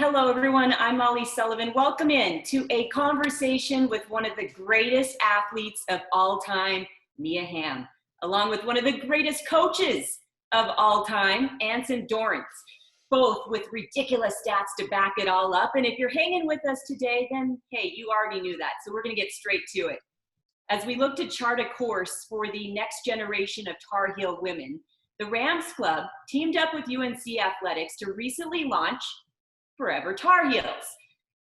Hello, everyone. I'm Molly Sullivan. Welcome in to a conversation with one of the greatest athletes of all time, Mia Hamm, along with one of the greatest coaches of all time, Anson Dorrance, both with ridiculous stats to back it all up. And if you're hanging with us today, then hey, you already knew that. So we're going to get straight to it. As we look to chart a course for the next generation of Tar Heel women, the Rams Club teamed up with UNC Athletics to recently launch FORevHER Tar Heels.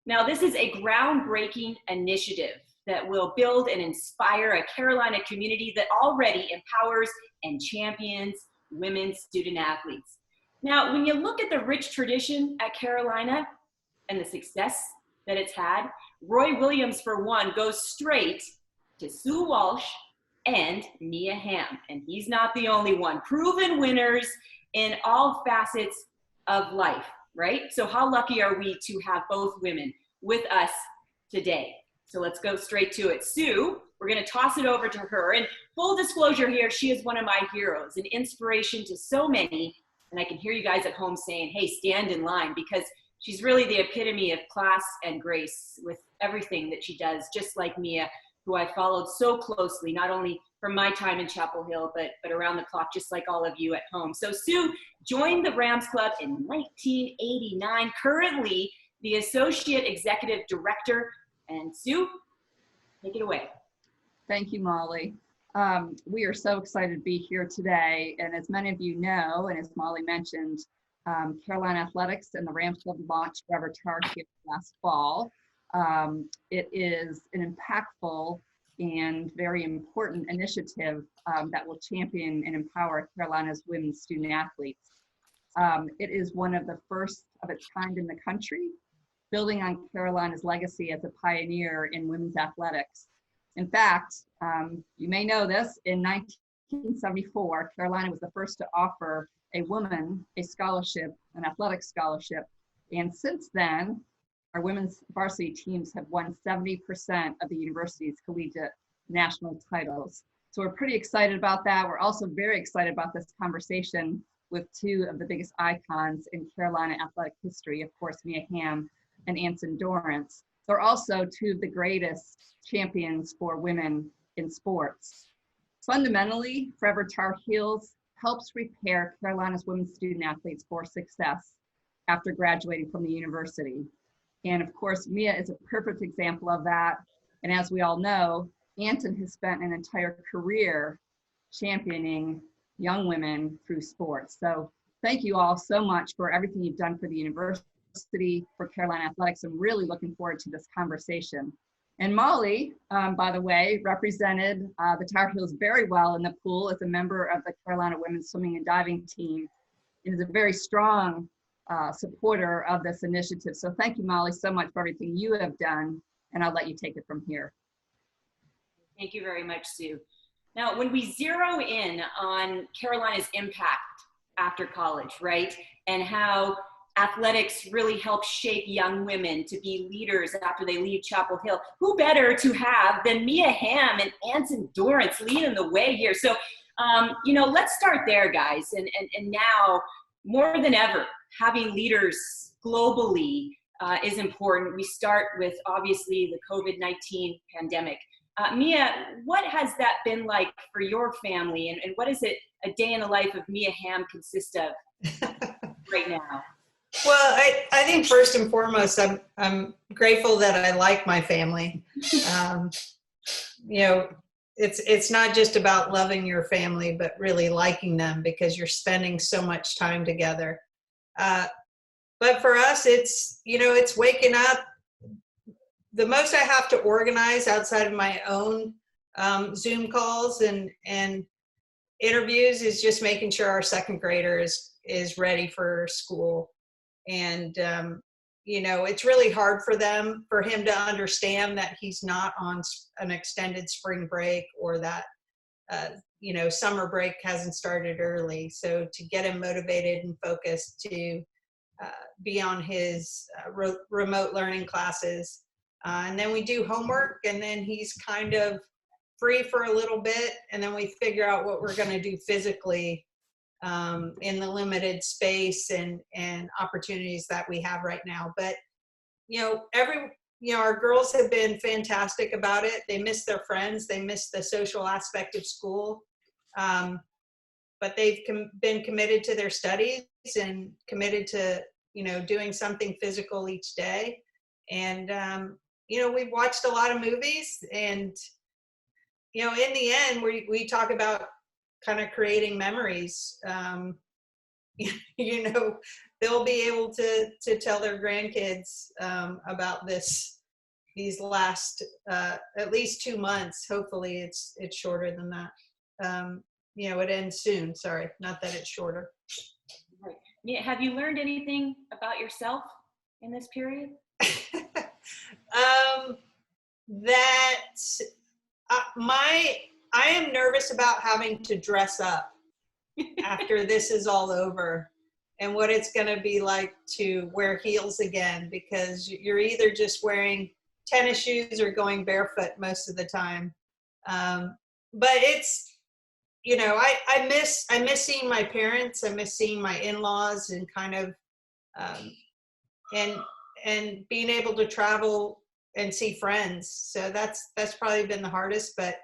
Now, this is a groundbreaking initiative that will build and inspire a Carolina community that already empowers and champions women student athletes. Now, when you look at the rich tradition at Carolina and the success that it's had, Roy Williams, for one, goes straight to Sue Walsh and Mia Hamm. And he's not the only one. Proven winners in all facets of life, right? So how lucky are we to have both women with us today? So let's go straight to it. Sue, we're going to toss it over to her. And full disclosure here, she is one of my heroes, an inspiration to so many. And I can hear you guys at home saying, hey, stand in line, because she's really the epitome of class and grace with everything that she does, just like Mia, who I followed so closely, not only from my time in Chapel Hill, but around the clock, just like all of you at home. So Sue joined the Rams Club in 1989, currently the Associate Executive Director. And Sue, take it away. Thank you, Molly. We are so excited to be here today. And as many of you know, and as Molly mentioned, Carolina Athletics and the Rams Club launched FORevHER Tar Heels last fall. It is an impactful and very important initiative that will champion and empower Carolina's women's student athletes. It is one of the first of its kind in the country, building on Carolina's legacy as a pioneer in women's athletics. In fact, you may know this, in 1974, Carolina was the first to offer a woman a scholarship, an athletic scholarship. And since then, our women's varsity teams have won 70% of the university's collegiate national titles. So we're pretty excited about that. We're also very excited about this conversation with two of the biggest icons in Carolina athletic history, of course, Mia Hamm and Anson Dorrance. They're also two of the greatest champions for women in sports. Fundamentally, FORevHER Tar Heels helps prepare Carolina's women's student athletes for success after graduating from the university. And of course, Mia is a perfect example of that. And as we all know, Anson has spent an entire career championing young women through sports. So thank you all so much for everything you've done for the university, for Carolina Athletics. I'm really looking forward to this conversation. And Molly, by the way, represented the Tar Heels very well in the pool as a member of the Carolina women's swimming and diving team. It is a very strong supporter of this initiative. So thank you, Molly, so much for everything you have done, and I'll let you take it from here. Thank you very much, Sue. Now, when we zero in on Carolina's impact after college, right, and how athletics really help shape young women to be leaders after they leave Chapel Hill, who better to have than Mia Hamm and Anson Dorrance leading the way here? So, let's start there, guys. And now, more than ever, having leaders globally is important. We start with, obviously, the COVID-19 pandemic. Mia, what has that been like for your family, and what does a day in the life of Mia Hamm consist of right now? Well, I think first and foremost, I'm grateful that I like my family. It's not just about loving your family, but really liking them, because you're spending so much time together. But for us, it's waking up. The most I have to organize outside of my own Zoom calls and interviews is just making sure our second grader is ready for school. And, it's really hard for him to understand that he's not on an extended spring break, or that, summer break hasn't started early. So to get him motivated and focused to be on his remote learning classes. And then we do homework, and then he's kind of free for a little bit, and then we figure out what we're going to do physically in the limited space and opportunities that we have right now. But, our girls have been fantastic about it. They miss their friends. They miss the social aspect of school. But they've been committed to their studies and committed to, doing something physical each day. And, we've watched a lot of movies, and, in the end, we talk about kind of creating memories. They'll be able to tell their grandkids about these last at least 2 months. Hopefully it's shorter than that. It ends soon. Sorry, not that it's shorter. Right. Yeah, have you learned anything about yourself in this period? I am nervous about having to dress up after this is all over, and what it's going to be like to wear heels again, because you're either just wearing tennis shoes or going barefoot most of the time. But it's, I miss seeing my parents. I miss seeing my in-laws, and kind of, and being able to travel and see friends. So that's probably been the hardest, but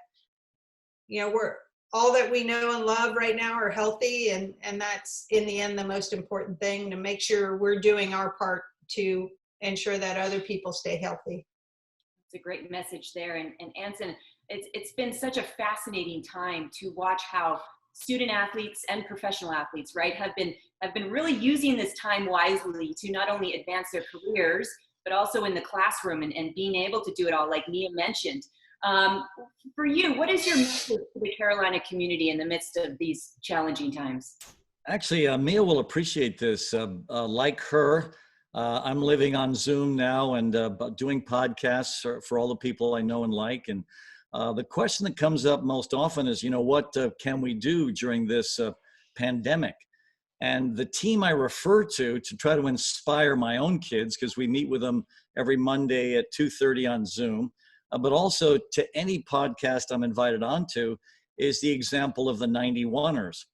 we're all that we know and love right now are healthy, and that's in the end the most important thing, to make sure we're doing our part to ensure that other people stay healthy. It's a great message there. And Anson, it's been such a fascinating time to watch how student athletes and professional athletes, right, have been really using this time wisely to not only advance their careers, but also in the classroom, and being able to do it all, like Mia mentioned. For you, what is your message to the Carolina community in the midst of these challenging times? Actually, Mia will appreciate this. Like her, I'm living on Zoom now and doing podcasts for all the people I know and like. And the question that comes up most often is, what can we do during this pandemic? And the team I refer to try to inspire my own kids, because we meet with them every Monday at 2:30 on Zoom, but also to any podcast I'm invited onto, is the example of the 91ers.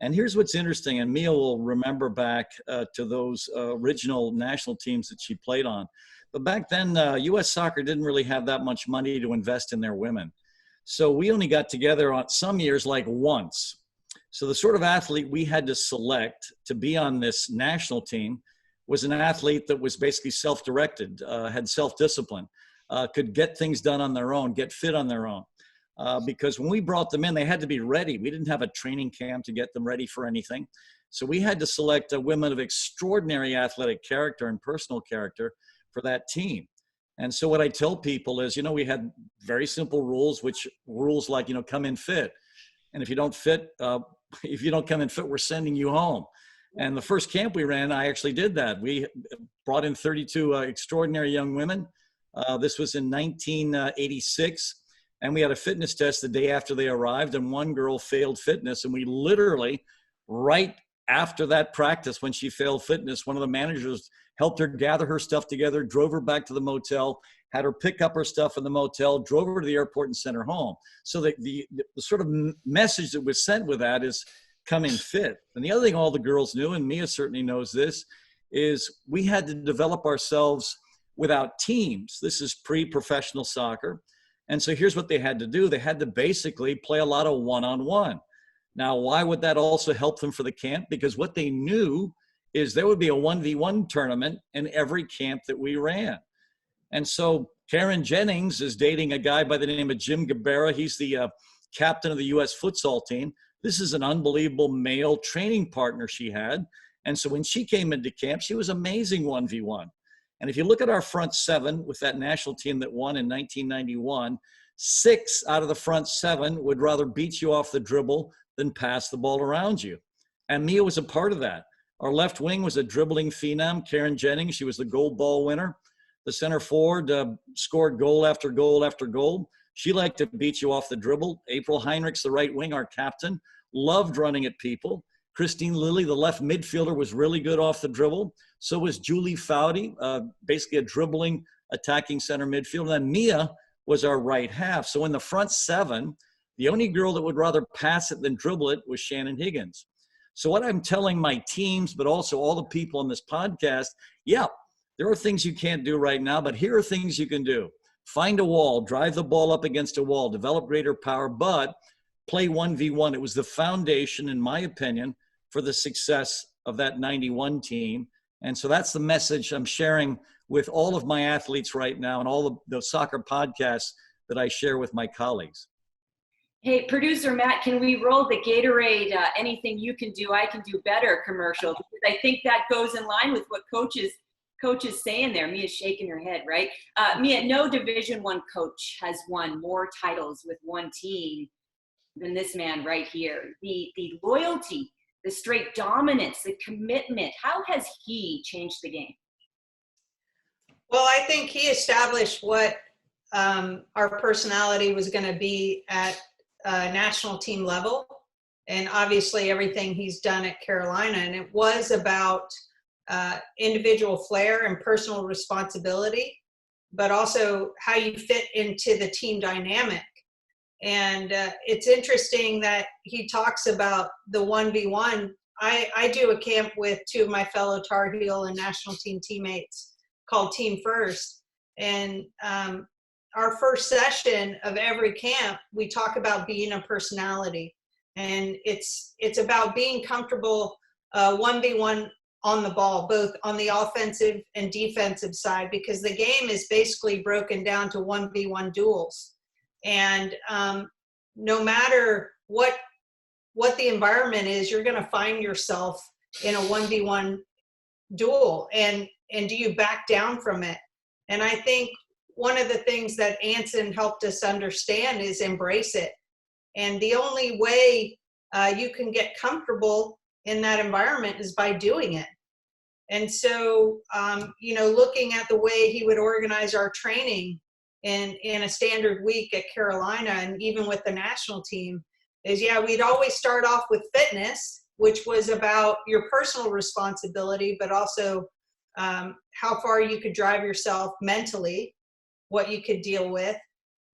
And here's what's interesting, and Mia will remember back to those original national teams that she played on. But back then, U.S. soccer didn't really have that much money to invest in their women. So we only got together on some years like once. So the sort of athlete we had to select to be on this national team was an athlete that was basically self-directed, had self-discipline, could get things done on their own, get fit on their own. Because when we brought them in, they had to be ready. We didn't have a training camp to get them ready for anything. So we had to select women of extraordinary athletic character and personal character for that team. And so what I tell people is, we had very simple rules, rules like, come in fit. And if you don't come in fit, we're sending you home. And the first camp we ran, I actually did that. We brought in 32 extraordinary young women. This was in 1986. And we had a fitness test the day after they arrived, and one girl failed fitness. And we literally, right after that practice, when she failed fitness, one of the managers helped her gather her stuff together, drove her back to the motel, had her pick up her stuff in the motel, drove her to the airport, and sent her home. So the sort of message that was sent with that is come in fit. And the other thing all the girls knew, and Mia certainly knows this, is we had to develop ourselves without teams. This is pre-professional soccer. And so here's what they had to do. They had to basically play a lot of one-on-one. Now, why would that also help them for the camp? Because what they knew is there would be a 1v1 tournament in every camp that we ran. And so Karen Jennings is dating a guy by the name of Jim Gabera. He's the captain of the U.S. futsal team. This is an unbelievable male training partner she had. And so when she came into camp, she was amazing 1v1. And if you look at our front seven with that national team that won in 1991, 6 out of the front 7 would rather beat you off the dribble than pass the ball around you. And Mia was a part of that. Our left wing was a dribbling phenom, Karen Jennings. She was the gold ball winner. The center forward scored goal after goal after goal. She liked to beat you off the dribble. April Heinrichs, the right wing, our captain, loved running at people. Christine Lilly, the left midfielder, was really good off the dribble. So was Julie Foudy, basically a dribbling, attacking center midfielder. And then Mia was our right half. So in the front 7, the only girl that would rather pass it than dribble it was Shannon Higgins. So what I'm telling my teams, but also all the people on this podcast, yeah, there are things you can't do right now, but here are things you can do. Find a wall, drive the ball up against a wall, develop greater power, but play 1v1. It was the foundation, in my opinion, for the success of that 91 team. And so that's the message I'm sharing with all of my athletes right now and all of the soccer podcasts that I share with my colleagues. Hey, producer Matt, can we roll the Gatorade anything you can do, I can do better commercial? Because I think that goes in line with what coach is saying there. Mia's shaking her head, right? Mia, no Division I coach has won more titles with one team than this man right here. The loyalty, the straight dominance, the commitment. How has he changed the game? Well, I think he established what our personality was going to be at national team level, and obviously everything he's done at Carolina. And it was about individual flair and personal responsibility, but also how you fit into the team dynamic. And it's interesting that he talks about the 1v1. I do a camp with two of my fellow Tar Heel and national team teammates called Team First. And our first session of every camp, we talk about being a personality. And it's about being comfortable 1v1 on the ball, both on the offensive and defensive side, because the game is basically broken down to 1v1 duels. And no matter what the environment is, you're going to find yourself in a 1v1 duel. And do you back down from it? And I think one of the things that Anson helped us understand is embrace it. And the only way you can get comfortable in that environment is by doing it. And so, looking at the way he would organize our training in a standard week at Carolina, and even with the national team, is, we'd always start off with fitness, which was about your personal responsibility, but also how far you could drive yourself mentally, what you could deal with.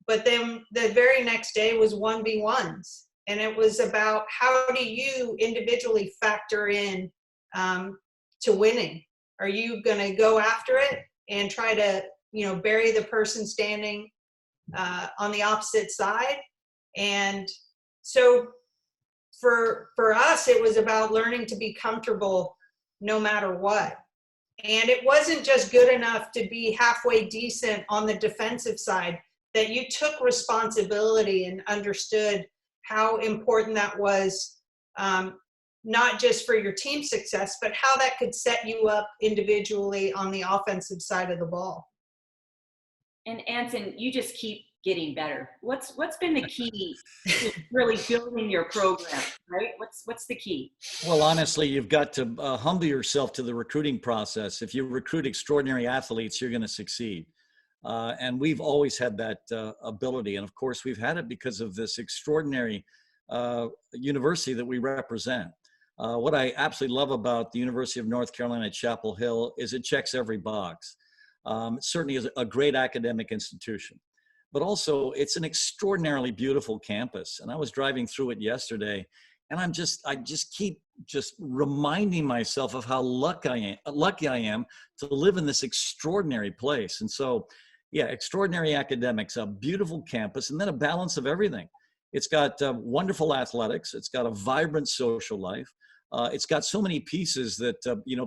But then the very next day was 1v1s. And it was about how do you individually factor in to winning? Are you going to go after it and try to, bury the person standing on the opposite side? And so for us, it was about learning to be comfortable no matter what. And it wasn't just good enough to be halfway decent on the defensive side, that you took responsibility and understood how important that was, not just for your team success, but how that could set you up individually on the offensive side of the ball. And Anson, you just keep getting better. What's been the key to really building your program, right? What's the key? Well, honestly, you've got to humble yourself to the recruiting process. If you recruit extraordinary athletes, you're going to succeed. And we've always had that ability. And of course, we've had it because of this extraordinary university that we represent. What I absolutely love about the University of North Carolina at Chapel Hill is it checks every box. It certainly is a great academic institution, but also it's an extraordinarily beautiful campus. And I was driving through it yesterday, and I just keep reminding myself of how lucky I am to live in this extraordinary place. And so, extraordinary academics, a beautiful campus, and then a balance of everything. It's got wonderful athletics. It's got a vibrant social life. It's got so many pieces that,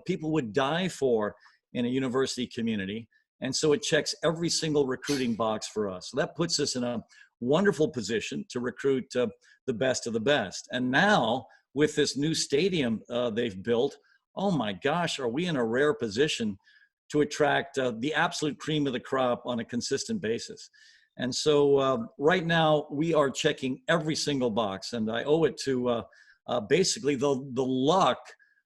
people would die for in a university community. And so it checks every single recruiting box for us. So that puts us in a wonderful position to recruit the best of the best. And now with this new stadium they've built, oh my gosh, are we in a rare position to attract the absolute cream of the crop on a consistent basis. And so right now we are checking every single box, and I owe it to basically the luck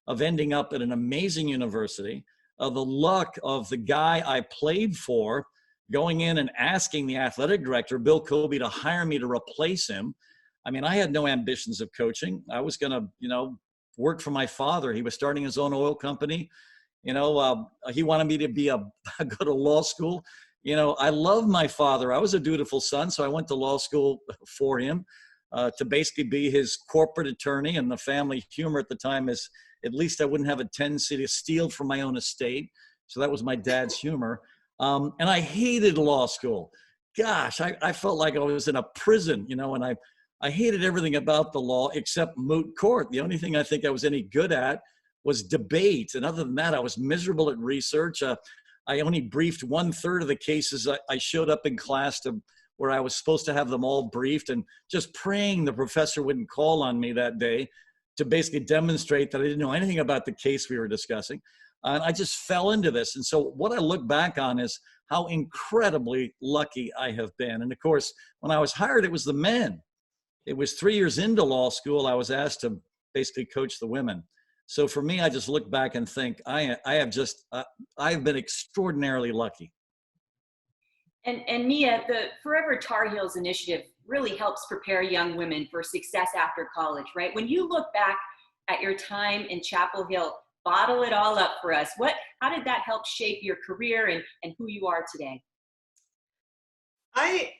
of ending up at an amazing university, the luck of the guy I played for going in and asking the athletic director, Bill Kobe, to hire me to replace him. I mean, I had no ambitions of coaching. I was going to, work for my father. He was starting his own oil company. He wanted me to go to law school. I love my father. I was a dutiful son, so I went to law school for him. to basically be his corporate attorney. And the family humor at the time is, at least I wouldn't have a tendency to steal from my own estate. So that was my dad's humor. And I hated law school. Gosh, I felt like I was in a prison, you know, and I hated everything about the law except moot court. The only thing I think I was any good at was debate. And other than that, I was miserable at research. I only briefed 1/3 of the cases I showed up in class to where I was supposed to have them all briefed, and just praying the professor wouldn't call on me that day to basically demonstrate that I didn't know anything about the case we were discussing. And I just fell into this. And so what I look back on is how incredibly lucky I have been. And of course, when I was hired, it was the men. It was 3 years into law school, I was asked to basically coach the women. So for me, I just look back and think I've been extraordinarily lucky. And Mia, the Forever Tar Heels initiative really helps prepare young women for success after college, right? When you look back at your time in Chapel Hill, bottle it all up for us. How did that help shape your career and who you are today? I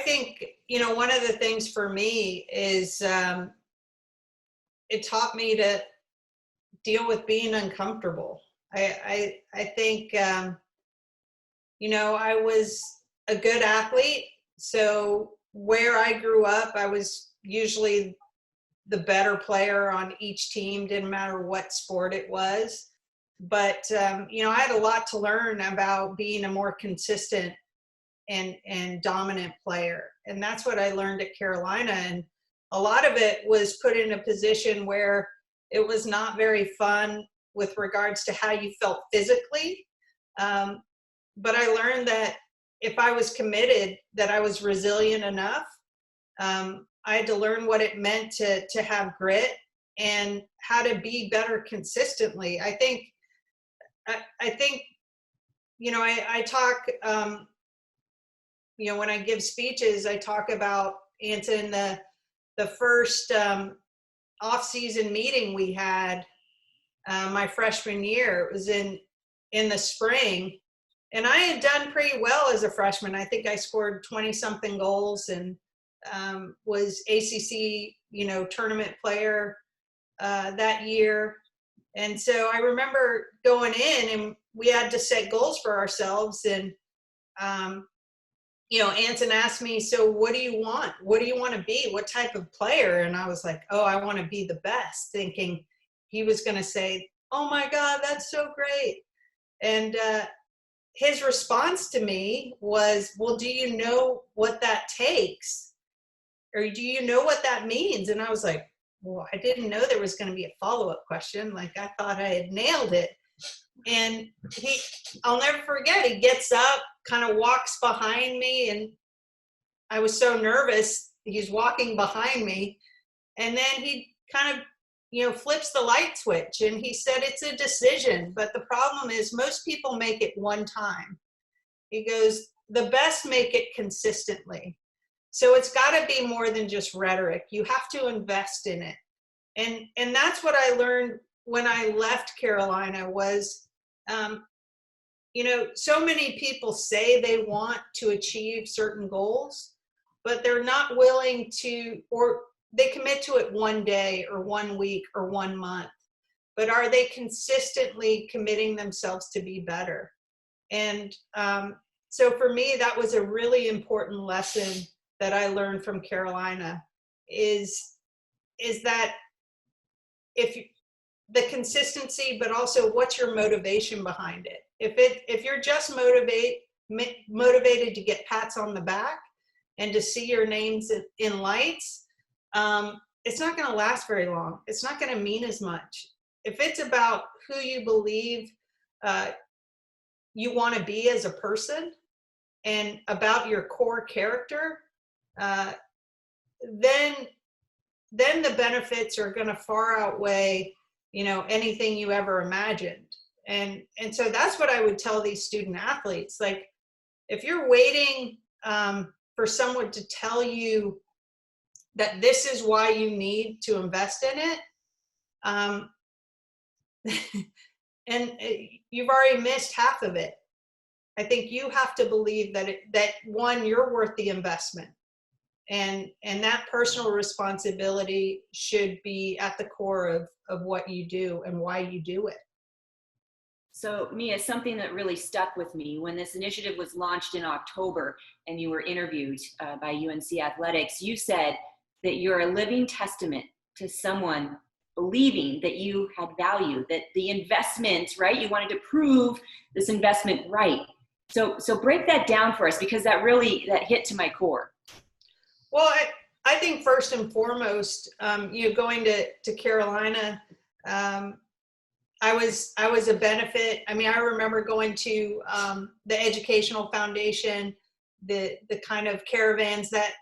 think, you know, one of the things for me is it taught me to deal with being uncomfortable. I think, you know, I was a good athlete. So where I grew up, I was usually the better player on each team, didn't matter what sport it was. But, you know, I had a lot to learn about being a more consistent and dominant player. And that's what I learned at Carolina. And a lot of it was put in a position where it was not very fun with regards to how you felt physically. But I learned that if I was committed, that I was resilient enough. I had to learn what it meant to have grit and how to be better consistently. I think, you know, I talk, you know, when I give speeches, I talk about, Anson, the first off-season meeting we had my freshman year. It was in the spring. And I had done pretty well as a freshman. I think I scored 20-something goals and was ACC, you know, tournament player that year. And so I remember going in and we had to set goals for ourselves. And, you know, Anson asked me, so what do you want? What do you want to be? What type of player? And I was like, oh, I want to be the best, thinking he was going to say, oh my God, that's so great. And his response to me was, well, do you know what that takes? Or do you know what that means? And I was like, well, I didn't know there was going to be a follow-up question. Like, I thought I had nailed it. And I'll never forget, he gets up, kind of walks behind me, and I was so nervous. He's walking behind me, and then he kind of, you know, flips the light switch, and he said, it's a decision, but the problem is most people make it one time. He goes, the best make it consistently. So it's got to be more than just rhetoric. You have to invest in it. And that's what I learned when I left Carolina was, you know, so many people say they want to achieve certain goals, but they're not willing to, or they commit to it one day or 1 week or 1 month, but are they consistently committing themselves to be better? And so for me, that was a really important lesson that I learned from Carolina is that the consistency, but also what's your motivation behind it? If you're just motivated to get pats on the back and to see your names in lights, it's not going to last very long. It's not going to mean as much. If it's about who you believe you want to be as a person and about your core character, then the benefits are going to far outweigh, you know, anything you ever imagined. And so that's what I would tell these student athletes. Like, if you're waiting for someone to tell you that this is why you need to invest in it, and you've already missed half of it. I think you have to believe that one, you're worth the investment. And that personal responsibility should be at the core of what you do and why you do it. So Mia, something that really stuck with me when this initiative was launched in October and you were interviewed by UNC Athletics, you said that you're a living testament to someone believing that you had value, that the investment, right? You wanted to prove this investment right. So break that down for us, because that hit to my core. Well, I think first and foremost, going to Carolina, I was a benefit. I mean, I remember going to the Educational Foundation, the kind of caravans that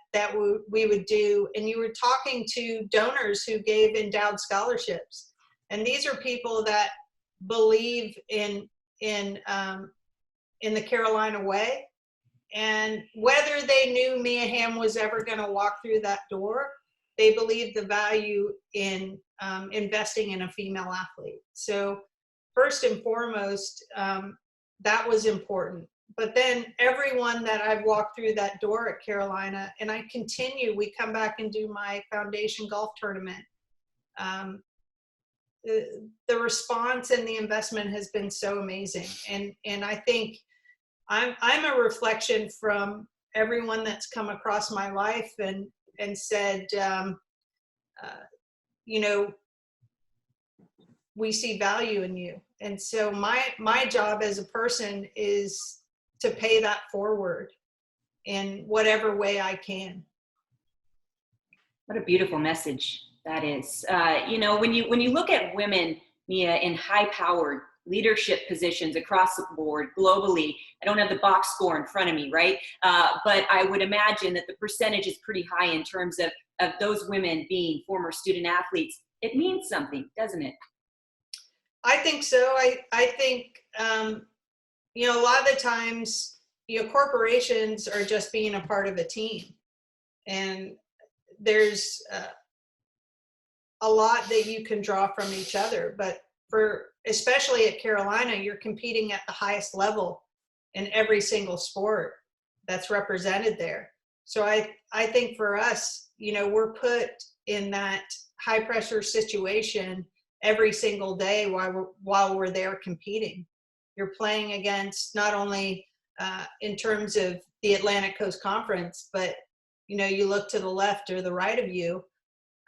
we would do, and you were talking to donors who gave endowed scholarships, and these are people that believe in the Carolina way, and whether they knew Mia Hamm was ever going to walk through that door, they believed the value in investing in a female athlete. So first and foremost, that was important. But then everyone that I've walked through that door at Carolina, and I continue, we come back and do my foundation golf tournament. The response and the investment has been so amazing. And I think I'm a reflection from everyone that's come across my life and said, we see value in you. And so my job as a person is to pay that forward in whatever way I can. What a beautiful message that is. When you look at women, Mia, in high-powered leadership positions across the board globally, I don't have the box score in front of me, right? But I would imagine that the percentage is pretty high in terms of those women being former student athletes. It means something, doesn't it? I think so. I think, a lot of the times, corporations are just being a part of a team. And there's a lot that you can draw from each other. But especially at Carolina, you're competing at the highest level in every single sport that's represented there. So I think for us, we're put in that high pressure situation every single day while we're there competing. You're playing against not only in terms of the Atlantic Coast Conference, but you look to the left or the right of you,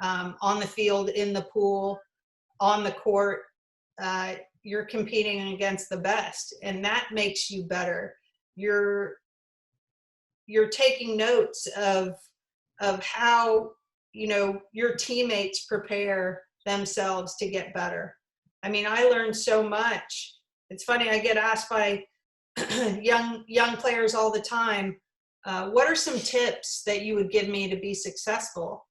on the field, in the pool, on the court, you're competing against the best, and that makes you better. You're taking notes of how your teammates prepare themselves to get better. I mean, I learned so much. It's funny, I get asked by young players all the time, what are some tips that you would give me to be successful?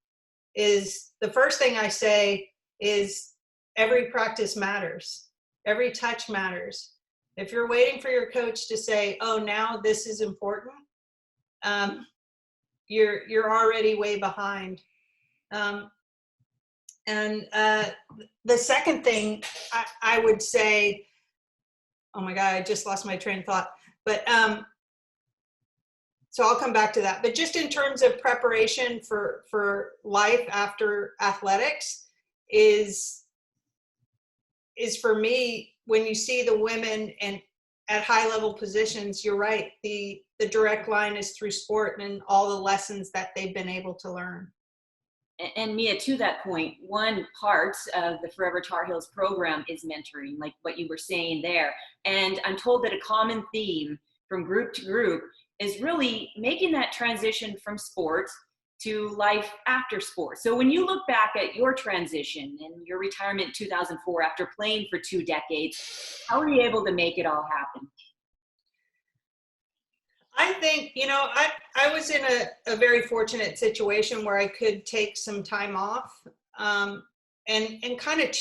Is the first thing I say is every practice matters. Every touch matters. If you're waiting for your coach to say, oh, now this is important, you're already way behind. And the second thing I would say, oh my God, I just lost my train of thought. But so I'll come back to that. But just in terms of preparation for life after athletics is for me, when you see the women and at high level positions, you're right. The direct line is through sport and all the lessons that they've been able to learn. And Mia, to that point, one part of the FORevHER Tar Heels program is mentoring, like what you were saying there. And I'm told that a common theme from group to group is really making that transition from sport to life after sport. So when you look back at your transition and your retirement in 2004 after playing for 2 decades, how were you able to make it all happen? I think, I was in a very fortunate situation where I could take some time off and kind of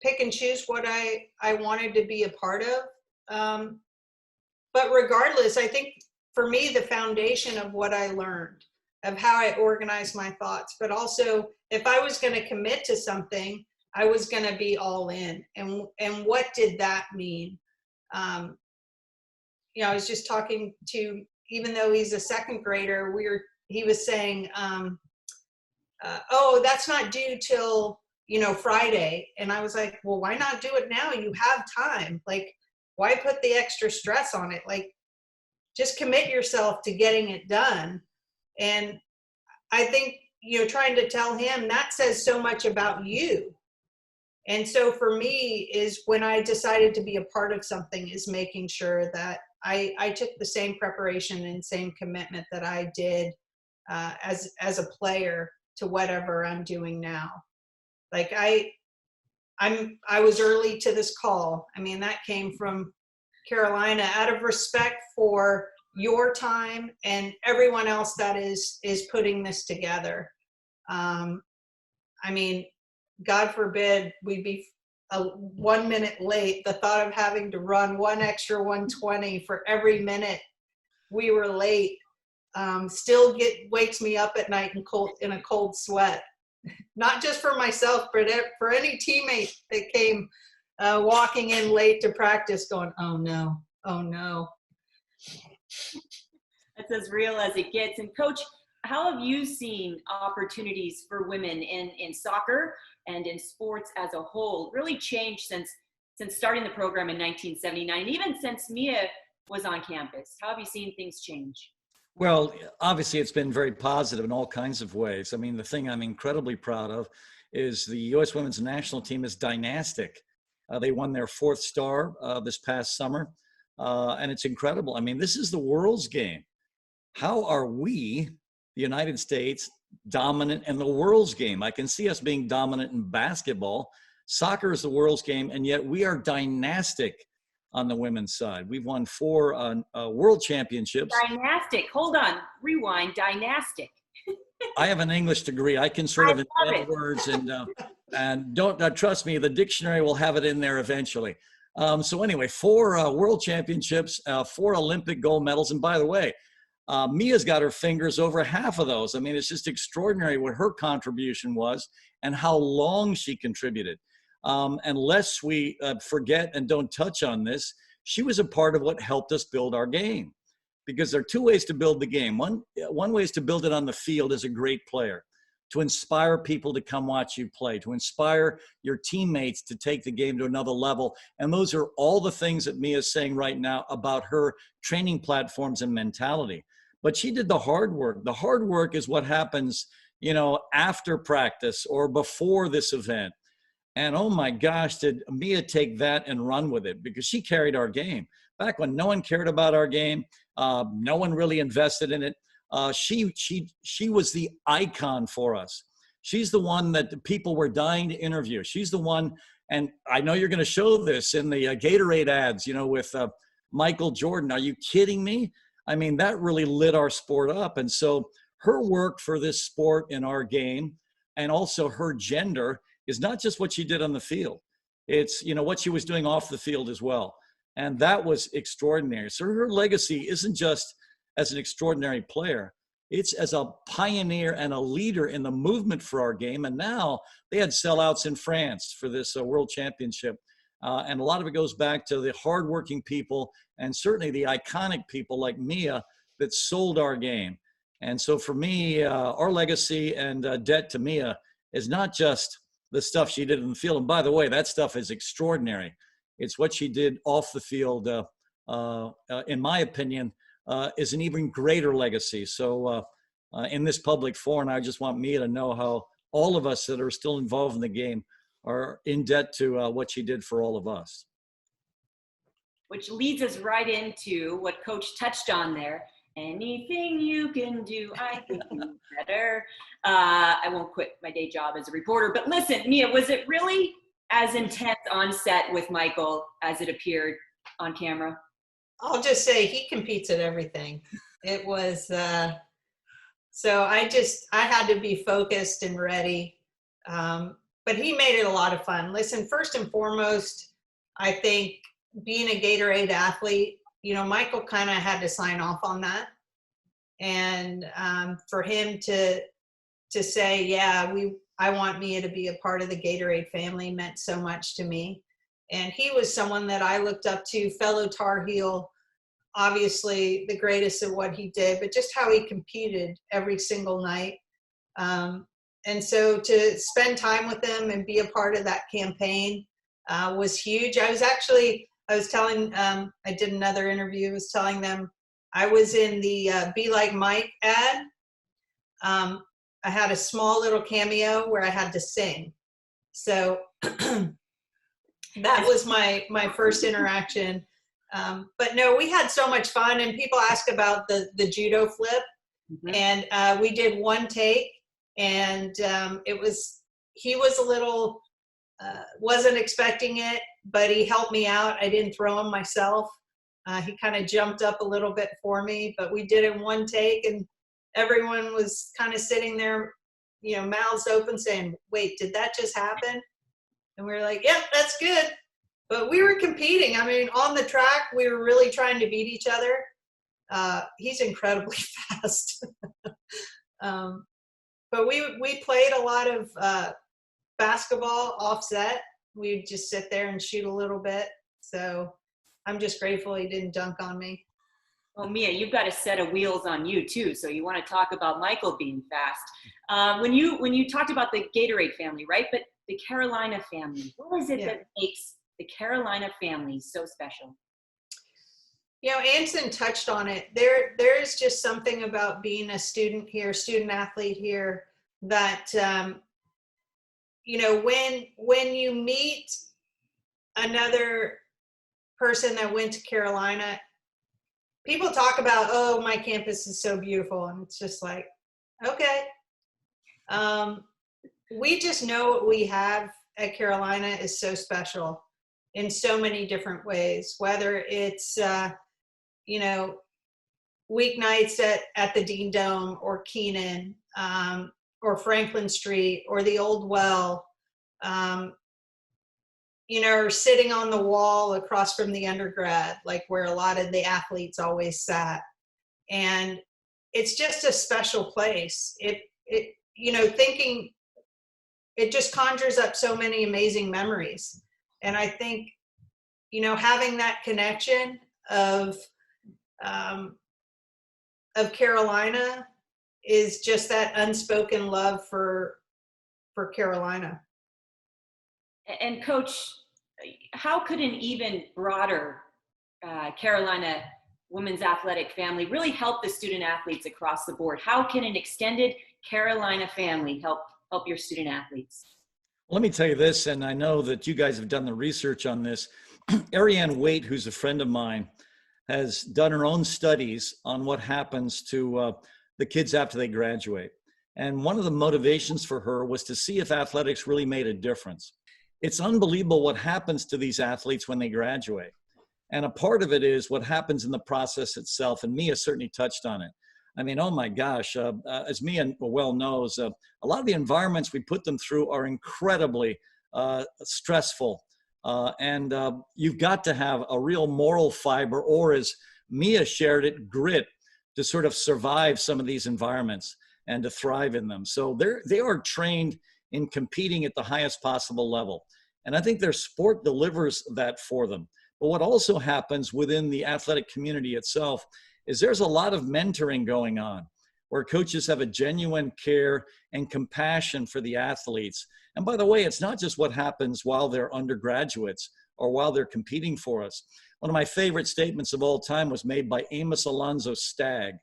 pick and choose what I wanted to be a part of. But regardless, I think for me, the foundation of what I learned, of how I organized my thoughts, but also if I was going to commit to something, I was going to be all in. And what did that mean? I was just talking to, even though he's a second grader, he was saying, oh, that's not due till, Friday. And I was like, well, why not do it now? You have time. Like, why put the extra stress on it? Like, just commit yourself to getting it done. And I think, trying to tell him that says so much about you. And so for me is when I decided to be a part of something is making sure that I took the same preparation and same commitment that I did as a player to whatever I'm doing now. Like I was early to this call. I mean, that came from Carolina out of respect for your time and everyone else that is putting this together. I mean, God forbid we be 1 minute late. The thought of having to run one extra 120 for every minute we were late still wakes me up at night in a cold sweat. Not just for myself, but for any teammate that came walking in late to practice going, oh no, oh no. That's as real as it gets. And Coach, how have you seen opportunities for women in soccer and in sports as a whole really change since starting the program in 1979, and even since Mia was on campus? How have you seen things change? Well, obviously, it's been very positive in all kinds of ways. I mean, the thing I'm incredibly proud of is the U.S. women's national team is dynastic. They won their 4th star this past summer, and it's incredible. I mean, this is the world's game. How are we, the United States, dominant in the world's game? I can see us being dominant in basketball. Soccer is the world's game, and yet we are dynastic on the women's side. We've won 4 world championships. Dynastic. Hold on. Rewind. Dynastic. I have an English degree. I can sort of invent words and don't trust me. The dictionary will have it in there eventually. So anyway, 4 world championships, 4 Olympic gold medals. And by the way, Mia's got her fingers over half of those. I mean, it's just extraordinary what her contribution was and how long she contributed. And lest we forget and don't touch on this, she was a part of what helped us build our game. Because there are 2 ways to build the game. One way is to build it on the field as a great player, to inspire people to come watch you play, to inspire your teammates to take the game to another level. And those are all the things that Mia is saying right now about her training platforms and mentality. But she did the hard work. The hard work is what happens, after practice or before this event. And oh my gosh, did Mia take that and run with it, because she carried our game. Back when no one cared about our game, no one really invested in it. She was the icon for us. She's the one that the people were dying to interview. She's the one, and I know you're going to show this in the Gatorade ads, with Michael Jordan. Are you kidding me? I mean, that really lit our sport up. And so her work for this sport in our game, and also her gender, is not just what she did on the field. It's, what she was doing off the field as well. And that was extraordinary. So her legacy isn't just as an extraordinary player. It's as a pioneer and a leader in the movement for our game. And now they had sellouts in France for this World Championship. And a lot of it goes back to the hardworking people and certainly the iconic people like Mia that sold our game. And so for me, our legacy and debt to Mia is not just the stuff she did in the field. And by the way, that stuff is extraordinary. It's what she did off the field, in my opinion, is an even greater legacy. So in this public forum, I just want Mia to know how all of us that are still involved in the game are in debt to what she did for all of us. Which leads us right into what Coach touched on there. Anything you can do, I can do better. I won't quit my day job as a reporter. But listen, Mia, was it really as intense on set with Michael as it appeared on camera? I'll just say he competes at everything. It was, so I had to be focused and ready. But he made it a lot of fun. Listen, first and foremost, I think being a Gatorade athlete, Michael kind of had to sign off on that. And for him to say, yeah, I want Mia to be a part of the Gatorade family meant so much to me. And he was someone that I looked up to, fellow Tar Heel, obviously the greatest at what he did, but just how he competed every single night. And so to spend time with him and be a part of that campaign was huge. I was telling, I did another interview, I was telling them I was in the Be Like Mike ad. I had a small little cameo where I had to sing. So that was my first interaction. But no, we had so much fun, and people ask about the judo flip. Mm-hmm. And we did one take, and he was a little, wasn't expecting it, but he helped me out. I didn't throw him myself. He kind of jumped up a little bit for me, but we did it in one take, and everyone was kind of sitting there, mouths open saying, wait, did that just happen? And we were like, yep, that's good. But we were competing. I mean, on the track, we were really trying to beat each other. He's incredibly fast. But we played a lot of basketball offset. We'd just sit there and shoot a little bit. So I'm just grateful he didn't dunk on me. Well, Mia, you've got a set of wheels on you too. So you want to talk about Michael being fast. When you talked about the Gatorade family, right? But the Carolina family, what is it that makes the Carolina family so special? Anson touched on it. There's just something about being a student athlete here that, when you meet another person that went to Carolina, people talk about, oh, my campus is so beautiful. And it's just like, okay. We just know what we have at Carolina is so special in so many different ways, whether it's, weeknights at the Dean Dome or Keenan, or Franklin Street or the Old Well, or sitting on the wall across from the undergrad, like where a lot of the athletes always sat. And it's just a special place. Thinking, it just conjures up so many amazing memories. And I think, having that connection of Carolina is just that unspoken love for Carolina. And Coach, how could an even broader Carolina women's athletic family really help the student athletes across the board? How can an extended Carolina family help your student athletes? Let me tell you this, and I know that you guys have done the research on this. Ariane Waite, who's a friend of mine, has done her own studies on what happens to the kids after they graduate. And one of the motivations for her was to see if athletics really made a difference. It's unbelievable what happens to these athletes when they graduate. And a part of it is what happens in the process itself. And Mia certainly touched on it. I mean, oh my gosh, as Mia well knows, a lot of the environments we put them through are incredibly stressful. And you've got to have a real moral fiber, or as Mia shared it, grit, to sort of survive some of these environments and to thrive in them. So they are trained in competing at the highest possible level. And I think their sport delivers that for them. But what also happens within the athletic community itself is there's a lot of mentoring going on where coaches have a genuine care and compassion for the athletes. And by the way, it's not just what happens while they're undergraduates or while they're competing for us. One of my favorite statements of all time was made by Amos Alonzo Stagg.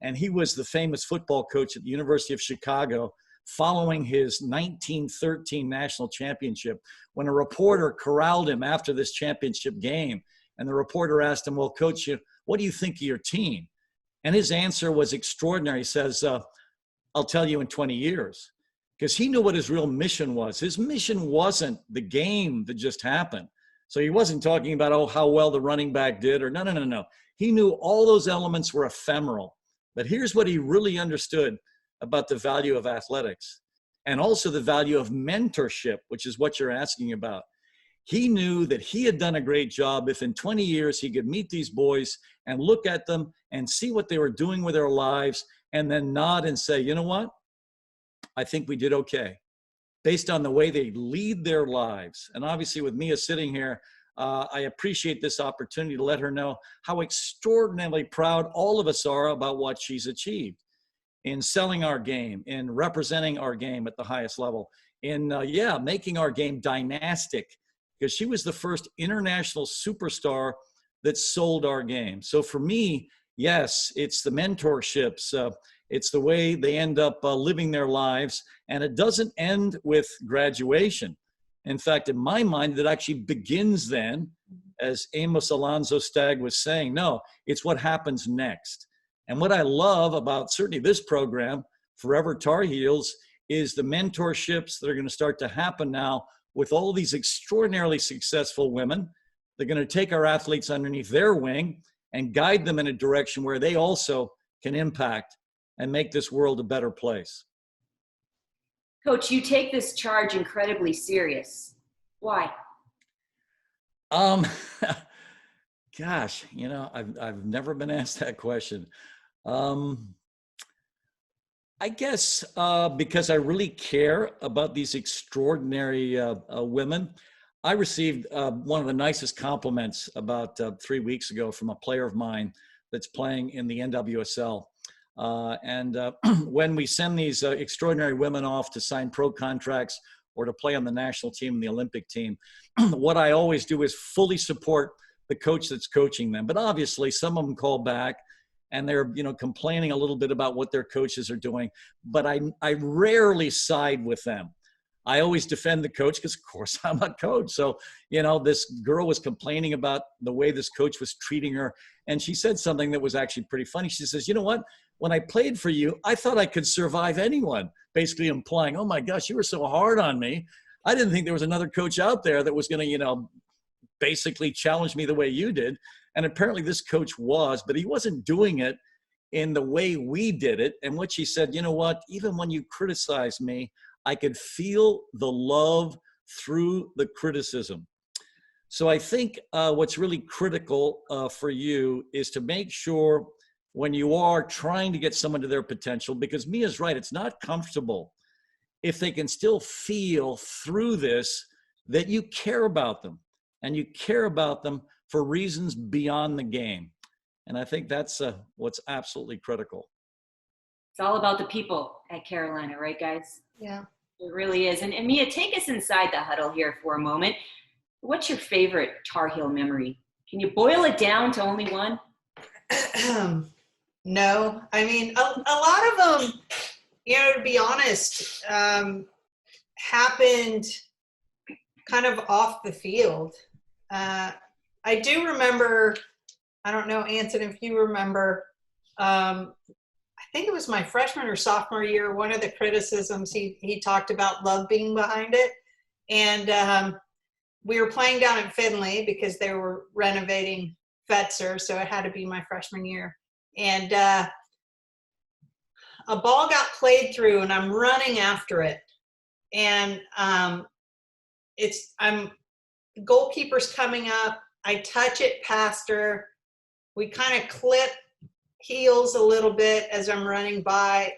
And he was the famous football coach at the University of Chicago following his 1913 national championship, when a reporter corralled him after this championship game. And the reporter asked him, well, Coach, what do you think of your team? And his answer was extraordinary. He says, I'll tell you in 20 years. Because he knew what his real mission was. His mission wasn't the game that just happened. So he wasn't talking about, oh, how well the running back did, or no. He knew all those elements were ephemeral. But here's what he really understood about the value of athletics and also the value of mentorship, which is what you're asking about. He knew that he had done a great job if in 20 years he could meet these boys and look at them and see what they were doing with their lives and then nod and say, you know what? I think we did okay based on the way they lead their lives. And obviously with Mia sitting here, I appreciate this opportunity to let her know how extraordinarily proud all of us are about what she's achieved in selling our game, in representing our game at the highest level, in making our game dynastic, because she was the first international superstar that sold our game. So for me, yes, it's the mentorships, it's the way they end up living their lives, and it doesn't end with graduation. In fact, in my mind, it actually begins then, as Amos Alonzo Stagg was saying. No, it's what happens next. And what I love about certainly this program, Forever Tar Heels, is the mentorships that are going to start to happen now with all these extraordinarily successful women. They're going to take our athletes underneath their wing and guide them in a direction where they also can impact and make this world a better place. Coach, you take this charge incredibly serious. Why? Gosh, I've never been asked that question. I guess because I really care about these extraordinary women. I received one of the nicest compliments about 3 weeks ago from a player of mine that's playing in the NWSL. When we send these extraordinary women off to sign pro contracts or to play on the national team and the Olympic team, what I always do is fully support the coach that's coaching them. But obviously, some of them call back and they're complaining a little bit about what their coaches are doing. But I rarely side with them. I always defend the coach because, of course, I'm a coach. So, this girl was complaining about the way this coach was treating her. And she said something that was actually pretty funny. She says, you know what? When I played for you, I thought I could survive anyone, basically implying, oh, my gosh, you were so hard on me. I didn't think there was another coach out there that was going to, basically challenge me the way you did. And apparently this coach was, but he wasn't doing it in the way we did it. And what she said, you know what? Even when you criticize me, I could feel the love through the criticism. So I think what's really critical for you is to make sure when you are trying to get someone to their potential, because Mia's right, it's not comfortable if they can still feel through this that you care about them and you care about them for reasons beyond the game. And I think that's what's absolutely critical. It's all about the people at Carolina, right, guys? Yeah. It really is. And Mia, take us inside the huddle here for a moment. What's your favorite Tar Heel memory? Can you boil it down to only one? No, I mean, a lot of them, to be honest, happened kind of off the field. I do remember, I don't know, Anson, if you remember, I think it was my freshman or sophomore year, one of the criticisms, he talked about love being behind it. And we were playing down at Finley because they were renovating Fetzer, so it had to be my freshman year. And a ball got played through and I'm running after it. And goalkeeper's coming up. I touch it past her. We kind of clip heels a little bit as I'm running by,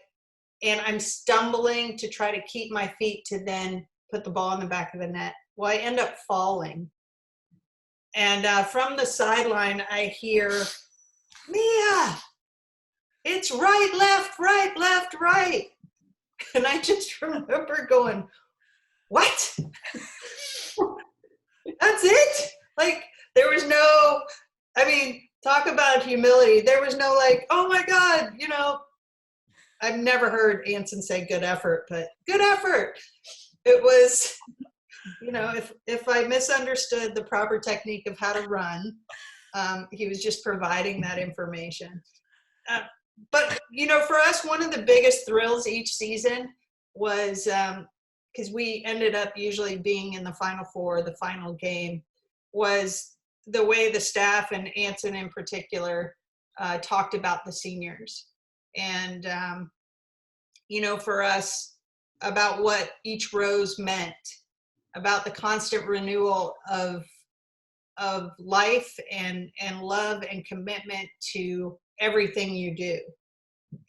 and I'm stumbling to try to keep my feet to then put the ball in the back of the net. Well, I end up falling. And from the sideline, I hear, Mia, it's right, left, right. And I just remember going, what? That's it? Like, there was no, talk about humility. There was no like, oh my God, I've never heard Anson say good effort, but good effort. It was, if I misunderstood the proper technique of how to run, he was just providing that information. But, for us, one of the biggest thrills each season was, because we ended up usually being in the Final Four, the final game, was the way the staff and Anson in particular talked about the seniors. And, for us, about what each rose meant, about the constant renewal of life and love and commitment to everything you do.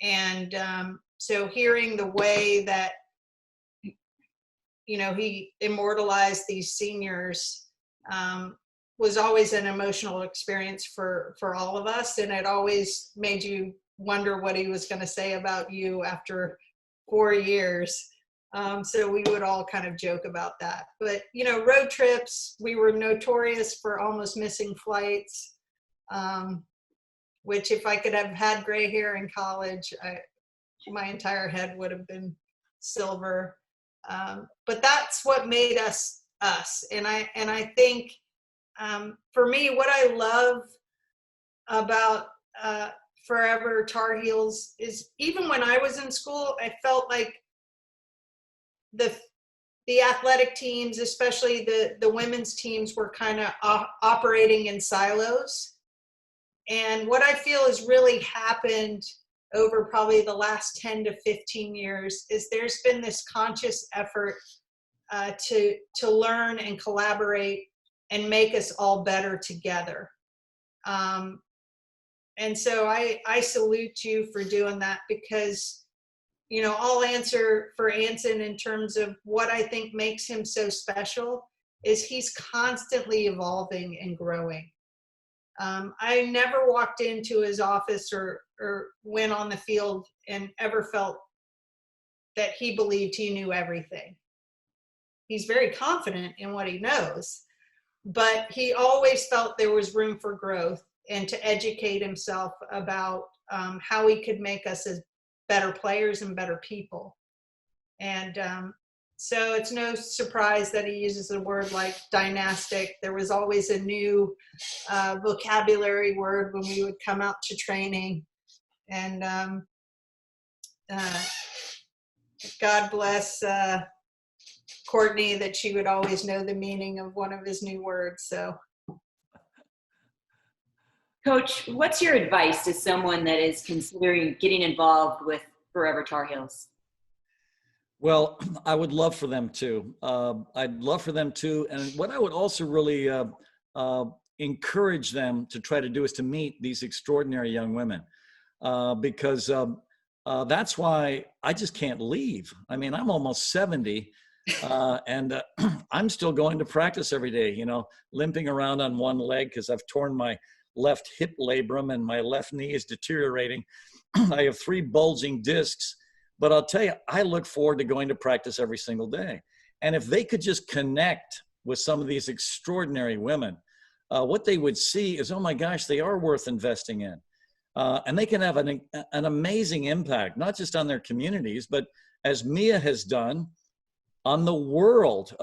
And so hearing the way that, he immortalized these seniors, was always an emotional experience for all of us, and it always made you wonder what he was going to say about you after 4 years. So we would all kind of joke about that. But, you know, road trips, we were notorious for almost missing flights, which if I could have had gray hair in college, my entire head would have been silver. But that's what made us us. And I think for me, what I love about Forever Tar Heels is even when I was in school, I felt like the athletic teams, especially the women's teams, were kind of operating in silos. And what I feel has really happened over probably the last 10 to 15 years is there's been this conscious effort to learn and collaborate and make us all better together. And so I salute you for doing that, because, you know, I'll answer for Anson in terms of what I think makes him so special is he's constantly evolving and growing. I never walked into his office or went on the field and ever felt that he believed he knew everything. He's very confident in what he knows, but he always felt there was room for growth and to educate himself about how he could make us as better players and better people. And so it's no surprise that he uses a word like dynastic. There was always a new vocabulary word when we would come out to training. And God bless Courtney that she would always know the meaning of one of his new words. So, Coach, what's your advice to someone that is considering getting involved with Forever Tar Heels? Well, I would love for them to. I'd love for them to. And what I would also really encourage them to try to do is to meet these extraordinary young women, because that's why I just can't leave. I mean, I'm almost 70, and I'm still going to practice every day, you know, limping around on one leg because I've torn my left hip labrum and my left knee is deteriorating. I have 3 bulging discs. But I'll tell you, I look forward to going to practice every single day. And if they could just connect with some of these extraordinary women, what they would see is, oh my gosh, they are worth investing in. And they can have an amazing impact, not just on their communities, but as Mia has done, on the world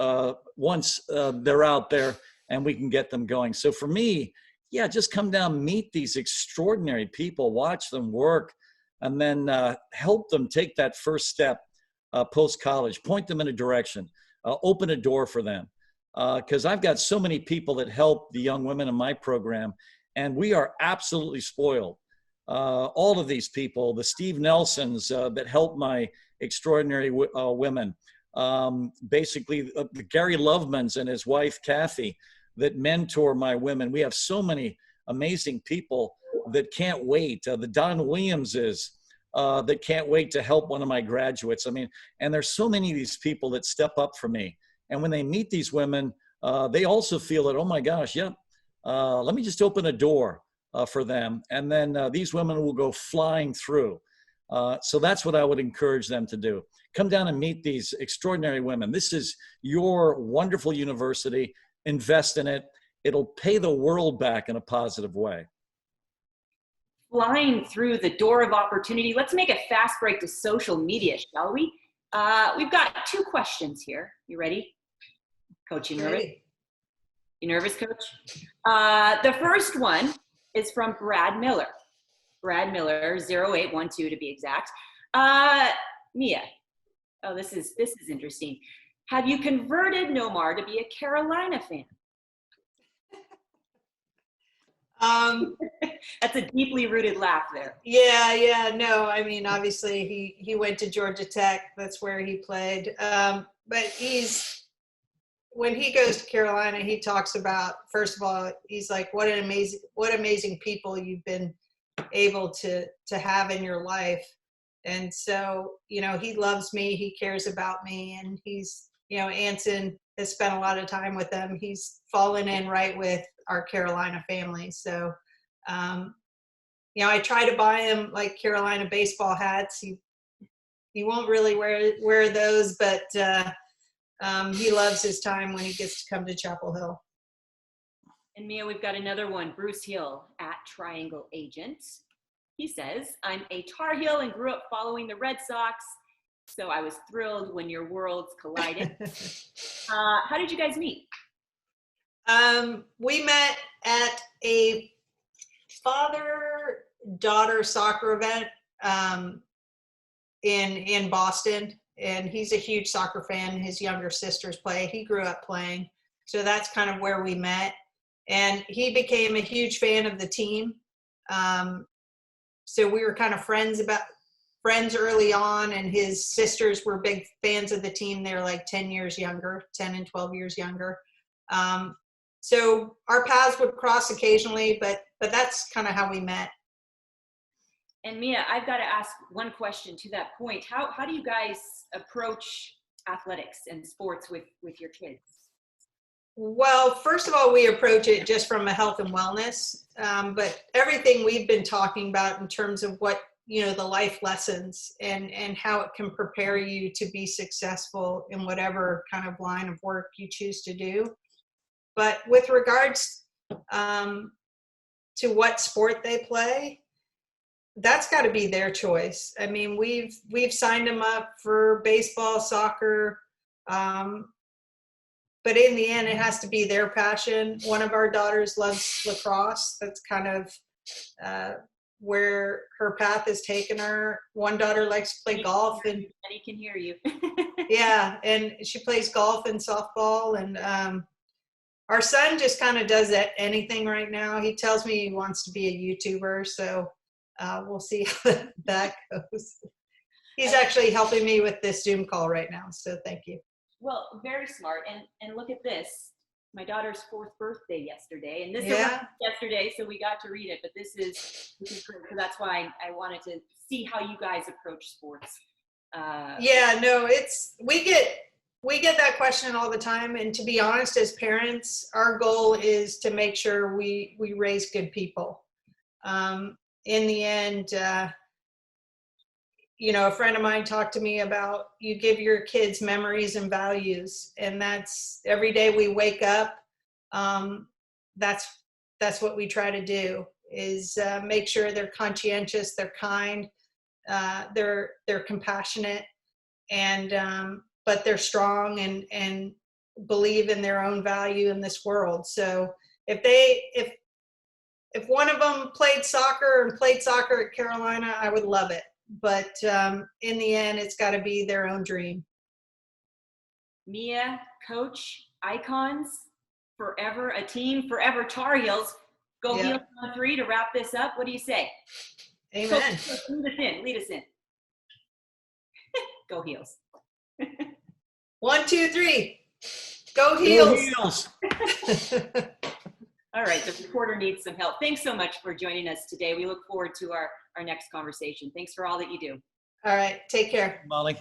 once they're out there and we can get them going. So for me, yeah, just come down, meet these extraordinary people, watch them work, and then help them take that first step post-college, point them in a direction, open a door for them. Because I've got so many people that help the young women in my program, and we are absolutely spoiled. All of these people, the Steve Nelsons that help my extraordinary women, basically the Gary Lovemans and his wife, Kathy, that mentor my women. We have so many amazing people that can't wait. The Don Williamses that can't wait to help one of my graduates. I mean, and there's so many of these people that step up for me. And when they meet these women, they also feel that, oh my gosh, yeah, let me just open a door for them. And then these women will go flying through. So that's what I would encourage them to do. Come down and meet these extraordinary women. This is your wonderful university. Invest in it. It'll pay the world back in a positive way. Flying through the door of opportunity. Let's make a fast break to social media, shall we? We've got 2 questions here. You ready? Coach, you nervous? ready. You nervous, Coach? The first one is from Brad Miller. Brad Miller, 0812 to be exact. Mia, oh, this is interesting. Have you converted Nomar to be a Carolina fan? That's a deeply rooted laugh there. Yeah, no, I mean, obviously he went to Georgia Tech. That's where he played. But when he goes to Carolina, he talks about, first of all, he's like, what amazing people you've been able to have in your life. And so, you know, he loves me, he cares about me, and he's, you know, Anson has spent a lot of time with them. He's fallen in right with our Carolina family. So, I try to buy him like Carolina baseball hats. He won't really wear those, but he loves his time when he gets to come to Chapel Hill. And Mia, we've got another one, Bruce Hill at Triangle Agent. He says, I'm a Tar Heel and grew up following the Red Sox, so I was thrilled when your worlds collided. How did you guys meet? We met at a father-daughter soccer event in Boston, and he's a huge soccer fan. His younger sisters play. He grew up playing, so that's kind of where we met. And he became a huge fan of the team. So we were kind of friends early on, and his sisters were big fans of the team. They're like 10 and 12 years younger. So our paths would cross occasionally, but that's kind of how we met. And Mia, I've got to ask one question to that point. How do you guys approach athletics and sports with your kids? Well, first of all, we approach it just from a health and wellness, but everything we've been talking about in terms of what, the life lessons and how it can prepare you to be successful in whatever kind of line of work you choose to do. But with regards to what sport they play, that's got to be their choice. I mean, we've signed them up for baseball, soccer, but in the end, it has to be their passion. One of our daughters loves lacrosse. That's kind of where her path has taken her. One daughter likes to play golf, and he can hear you. yeah, and she plays golf and softball. And our son just kind of does anything right now. He tells me he wants to be a YouTuber, so we'll see how that goes. He's actually helping me with this Zoom call right now, so thank you. Well, very smart. And look at this. My daughter's 4th birthday yesterday, and this Yeah. is yesterday, so we got to read it. But this is great. So that's why I wanted to see how you guys approach sports. Yeah, no, we get that question all the time, and to be honest, as parents, our goal is to make sure we raise good people. In the end, a friend of mine talked to me about you give your kids memories and values, and that's every day we wake up. That's what we try to do is make sure they're conscientious, they're kind, they're compassionate, and but they're strong and believe in their own value in this world. So if one of them played soccer at Carolina, I would love it. But in the end, it's got to be their own dream. Mia, coach, icons, forever a team, forever Tar Heels. Go Heels on 3 to wrap this up. What do you say? Amen. Coach, lead us in. Go Heels. 1, 2, 3. Go Heels. All right, the reporter needs some help. Thanks so much for joining us today. We look forward to our next conversation. Thanks for all that you do. All right, take care. Molly.